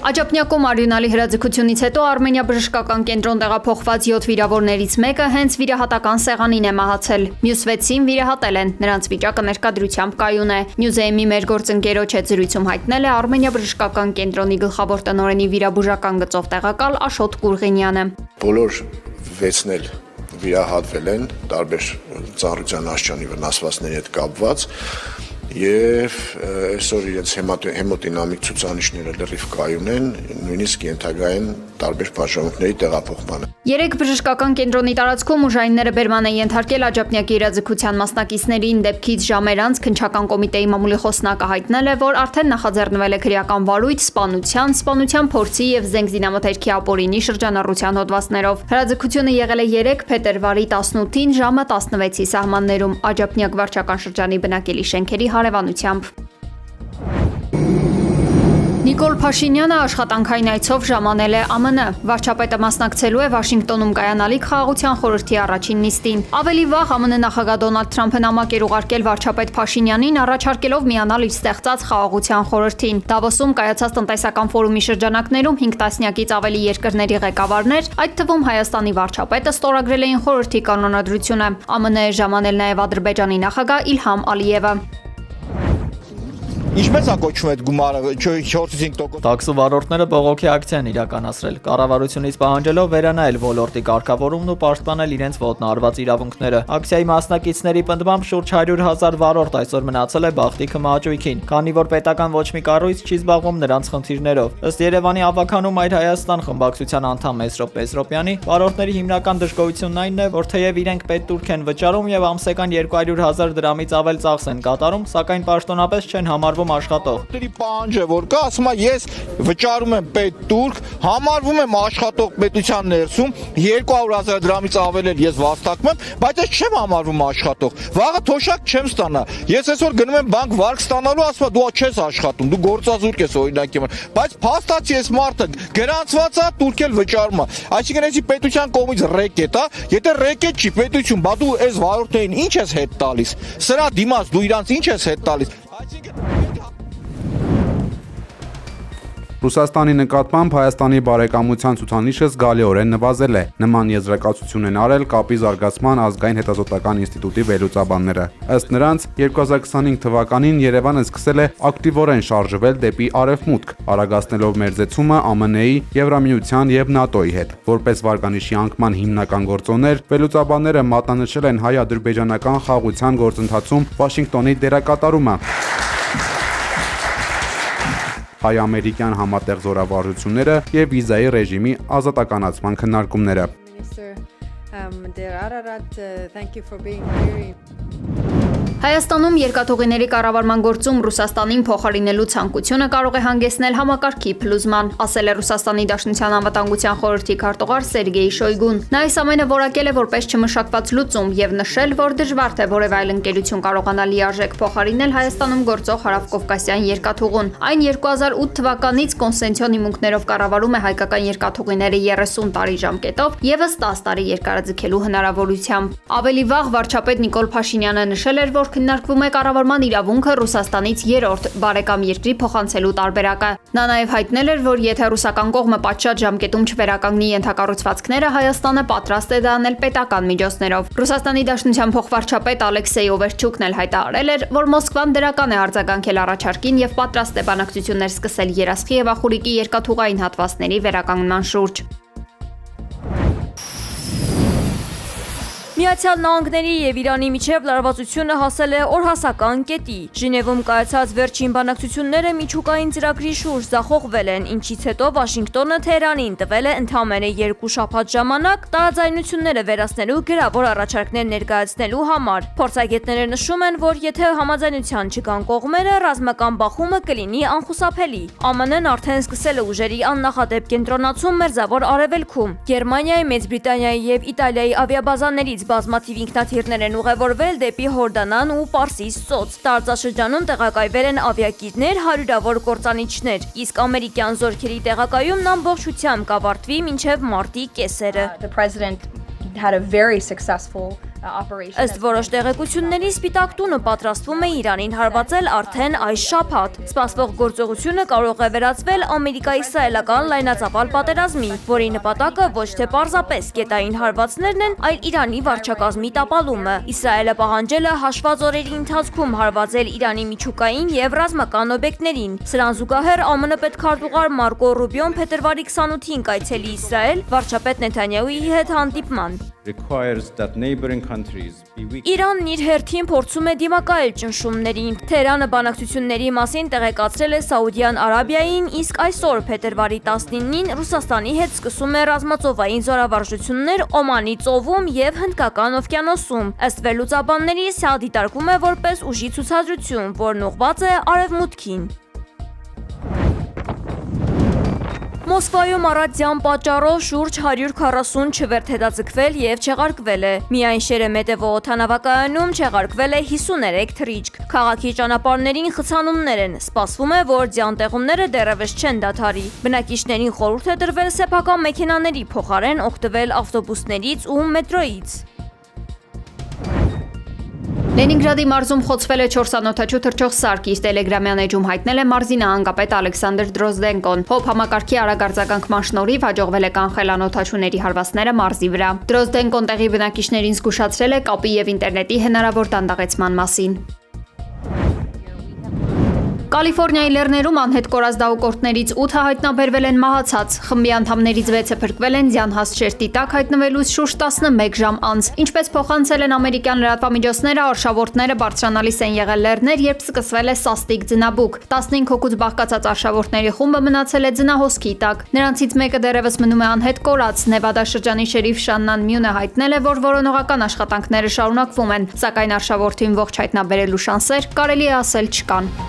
Աջափնյակում արյունալի հրաձգությունից հետո Արմենիա բժշկական կենտրոն տեղափոխված 7 վիրավորներից մեկը հենց վիրահատական սեղանին է մահացել։ Մյուս 6-ին վիրահատել են, նրանց վիճակը ներկայությամբ կայուն է։ Նյուզեյմի մեր գործընկերոջ հետ զրույցում հայտնել է Արմենիա բժշկական կենտրոնի գլխավոր տնօրենի վիրաբուժական գծով տեղակալ Աշոտ Կուրղինյանը։ Բոլոր 6-ն էլ վիրահատվել են տարբեր ծանրության աստիճանի վնասվածքների հետ կապված եւ այսօր իրենց հեմոդինամիկ ցուցանիշները լրիվ կայուն են, նույնիսկ ենթակա են տարբեր բաժանումների տեղափոխմանը։ 3 բժշկական կենտրոնի տարածքում ուժայինները բերման են ենթարկել աջափնյակի իրազեկության մասնակիցներին դեպքից ժամեր անց քննչական կոմիտեի մամուլի խոսնակը հայտնել է, որ արդեն նախաձեռնվել է քրեական վարույթ սպանության փորձի եւ զենք զինամթերքի ապօրինի շրջանառության հոդվածներով։ Հրաձգությունը եղել է 3 փետրվարի 18-ին ժամը 16-ի սահմաններում Աջափնյակ վարչական շրջանի բնակելի շենքերի հարևանությամբ։ Նիկոլ Փաշինյանը աշխատանքային այցով ժամանել է ԱՄՆ։ Վարչապետը մասնակցելու է Վաշինգտոնում կայանալիք խաղաղության խորհրդի առաջին նիստին։ Ավելի վաղ ԱՄՆ նախագահ Դոնալդ Թրամփը նամակ էր ուղարկել վարչապետ Փաշինյանին առաջարկելով միանալ իր ստեղծած խաղաղության խորհրդին։ Դավոսում կայացած տնտեսական ֆորումի շրջանակներում 5 տասնյակից ավելի երկրների ղեկավարներ, այդ թվում Հայաստանի վարչապետը, ստորագրել էին խորհրդի կանոնադրությունը։ ԱՄՆ է ժամանել նաև Ադրբեջանի նախագահ Իլհամ Ալիևը։ Ինչպես է կոչվում այդ գումարը 4-5%։ Տաքսու վարորդները բողոքի ակցիա են իրականացրել, կառավարությունից պահանջելով վերանայել ոլորտի կարգավորումն ու պաշտպանել իրենց ոտնահարված իրավունքները։ Ակցիայի մասնակիցների պնդմամբ շուրջ 100,000 վարորդ այսօր մնացել է բախտի քմահաճույքին, քանի որ պետական ոչ մի կառույց չի զբաղվում նրանց խնդիրներով։ Ըստ Երևանի ավականում Այր Հայաստան խմբակցության անդամ Մեսրոպ Պեսրոպյանի, վարորդների հիմնական դժգոհությունն այն է, որ թեև իրենք պետտուրք են վճարում եւ ամսական 200,000 դրամից ավել ծախս են կատարում, սակայն պաշտոնապես չեն համարվում աշխատող։ Դերի պահանջը որ կա, ասում է ես վճարում եմ պետտուրք, համարվում եմ աշխատող պետության ներսում, 200,000 դրամից ավել էլ ես վաստակում եմ, բայց ես չեմ համարվում աշխատող։ Վաղը թոշակ չեմ ստանա։ Ես այսօր գնում եմ բանկ վարկ ստանալու, ասում է դու չես աշխատում, դու գործազուրկ ես օրինակի համար, բայց փաստացի ես մարդը գրանցված է, տուրք էլ վճարում է։ Այսինքն էսի պետության կողմից ռեկետ է, եթե ռեկետ չի պետություն, բա դու այս վարորդներին ինչ ես հետ տալիս։ Սրա դիմաց դու իրանց ինչ ես հետ տալիս։ Ռուսաստանի նկատմամբ Հայաստանի բարեկամության ցուցանիշը զգալիորեն նվազել է։ Նման եզրակացություն են արել Կապի զարգացման ազգային հետազոտական ինստիտուտի վերլուծաբանները։ Ըստ նրանց, 2025 թվականին Երևանը սկսել է ակտիվորեն շարժվել դեպի արևմուտք, արագացնելով մերձեցումը ԱՄՆ-ի, Եվրամիության եւ ՆԱՏՕ-ի հետ։ Որպես վարկանիշի անկման հիմնական գործոններ, վերլուծաբանները մատնանշել են հայ-ադրբեջանական խաղաղության գործընթացում Վաշինգտոնի դերակատարումը, հայ-ամերիկյան համատեղ զորավարժությունները եւ վիզայի ռեժիմի ազատականացման քննարկումները։ Հայաստանում երկաթուղիների կառավարման գործում Ռուսաստանին փոխարինելու ցանկությունը կարող է հանգեցնել համակարգի փլուզման, ասել է Ռուսաստանի Դաշնության անվտանգության խորհրդի քարտուղար Սերգեյ Շոյգուն։ Նա այս ամենը որակել է որպես չմշակված լուծում եւ նշել, որ դժվար թե որևէ այլ ընկերություն կարողանա լիարժեք փոխարինել Հայաստանում գործող հարավկովկասյան երկաթուղուն։ Այն 2008 թվականից կոնսենսիոն հիմունքներով կառավարում է հայկական երկաթուղիները 30 տարի ժամկետով եւս 10 տարի երկարաձգելու հնարավորությամբ։ Ավելի վաղ վարչապետ Նիկոլ Փաշինյանը նշել էր, որ քննարկվում է կառավարման իրավունքը Ռուսաստանից երրորդ բարեկամ երկրի փոխանցելու տարբերակը։ Նա նաև հայտնել էր, որ եթե ռուսական կողմը պատշաճ ժամկետում չվերականգնի ենթակառուցվածքները, Հայաստանը պատրաստ է դա անել պետական միջոցներով։ Ռուսաստանի Դաշնության փոխվարչապետ Ալեքսեյ Օվերչուկն էլ հայտարարել էր, որ Մոսկվան դրական է արձագանքել առաջարկին եւ պատրաստ է բանակցություններ սկսել Երասխի եւ Ախուրիկի երկաթուղային հատվածների վերականգնման շուրջ։ Միացյալ Նահանգների եւ Իրանի միջև լարվածությունը հասել է օրհասական կետի։ Ժնևում կայացած վերջին բանակցությունները միջուկային ծրագրի շուրջ ձախողվել են, ինչից հետո Վաշինգտոնը Թեհրանին տվել է ընդամենը 2 շաբաթ ժամանակ տարաձայնությունները վերացնելու գրավոր առաջարկներ ներկայացնելու համար։ Փորձագետները նշում են, որ եթե համաձայնության չկան կողմերը, ռազմական բախումը կլինի անխուսափելի։ ԱՄՆ-ն արդեն սկսել է ուժերի աննախադեպ կենտրոնացում Մերձավոր Արևելքում։ Գերմանիայի, Մեծ Բրիտանիայի եւ Իտալիայի ավիաբազաներից բազմաթիվ ինքնաթիռներ են ուղևորվել դեպի Հորդանան ու Պարսից ծոց։ Տարածաշրջանում տեղակայվել են ավիակիրներ, հարյուրավոր կործանիչներ, իսկ ամերիկյան զորքերի տեղակայումն ամբողջությամբ կավարտվի մինչև մարտի կեսերը։ The president had a very successful Ըստ որոշ տեղեկությունների Սպիտակ տունը պատրաստվում է Իրանին հարվածել արդեն այս շաբաթ։ Սպասվող գործողությունը կարող է վերածվել ամերիկա-իսրայելական լայնածավալ պատերազմի, որի նպատակը ոչ թե պարզապես գետային հարվածներն են, այլ Իրանի վարչակազմի տապալումը։ Իսրայելը պահանջել է հաշված օրերի ընթացքում հարվածել Իրանի միջուկային եւ ռազմական օբյեկտներին։ Սրան զուգահեռ ԱՄՆ պետքարտուղար Մարկո Ռուբիոն փետրվարի 28-ին կայցելի Իսրայել վարչապետ Նեթանյահուի հետ հանդիպման։ Իրանն իր հերթին փորձում է դիմակայել ճնշումներին։ Թեհրանը բանակցությունների մասին տեղեկացրել է Սաուդյան Արաբիային, իսկ այսօր փետրվարի 19-ին Ռուսաստանի հետ սկսում է ռազմածովային զորավարժություններ Օմանի ծովում եւ Հնդկական օվկիանոսում։ Ըստ վերլուծաբանների, սա դիտարկվում է որպես ուժի ցուցադրություն, որն ուղղված է արևմուտքին։ Մոսկվայում առատյան պատճառով շուրջ 140 չվերթ հետաձգվել եւ չեղարկվել է։ Միայն Շերեմետևո օդանավակայանում չեղարկվել է 53 թռիչք։ Քաղաքի ճանապարհներին խցանումներ են։ Սպասվում է, որ ձյան տեղումները դեռևս չեն դադարի։ Բնակիչներին խորհուրդ է տրվել սեփական մեքենաների փոխարեն օգտվել ավտոբուսներից ու մետրոյից։ Լենինգրադի մարզում խոցվել է 4-անոթաչու թռչող սարք, իսկ Տելեգրամյան էջում հայտնել է մարզի նահանգապետ Ալեքսանդր Դրոզդենկոն։ Հոբ համակարգի արագ արձագանքման շնորհիվ հաջողվել է կանխել անոթաչուների հարվածները մարզի վրա։ Դրոզդենկոն տեղի բնակիչներին զգուշացրել է կապի եւ ինտերնետի հնարավոր դանդաղեցման մասին։ Կալիֆոռնիայի լեռներում անհետ կորած դահուկորդներից 8-ը հայտնաբերվել են մահացած։ Խմբի անդամներից 6-ը փրկվել են ձյան շերտի տակ հայտնվելուց շուրջ 11 ժամ անց։ Ինչպես փոխանցել են ամերիկյան լրատվամիջոցները, արշավորդները բարձրանալիս են եղել լեռներ, երբ սկսվել է սաստիկ ձնաբուք։ 15 հոգուց բաղկացած արշավորդների խումբը մնացել է ձնահոսքի տակ։ Նրանցից մեկը դեռևս մնում է անհետ կորած։ Նևադա շրջանի շերիֆ Շաննան Մյունը հայտնել է, որ որոնողական աշխատանքները շարունակվում են, սակայն արշավորդին ողջ հայտնաբերելու շանսեր կարելի է ասել չկան։